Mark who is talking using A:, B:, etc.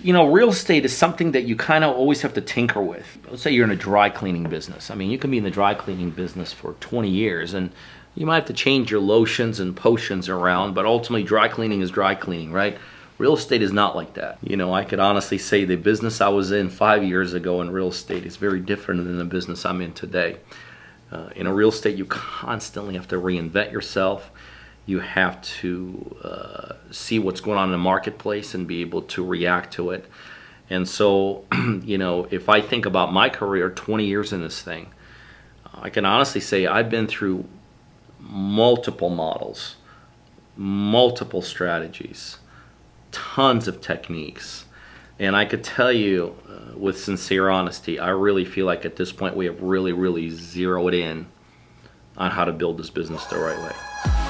A: Real estate is something that you kind of always have to tinker with. Let's say you're in a dry cleaning business. I mean, you can be in the dry cleaning business for 20 years and you might have to change your lotions and potions around, but ultimately dry cleaning is dry cleaning, right? Real estate is not like that. I could honestly say the business I was in 5 years ago in real estate is very different than the business I'm in today. In a real estate, you constantly have to reinvent yourself. You have to see what's going on in the marketplace and be able to react to it. And so, if I think about my career, 20 years in this thing, I can honestly say I've been through multiple models, multiple strategies, tons of techniques. And I could tell you with sincere honesty, I really feel like at this point we have really, really zeroed in on how to build this business the right way.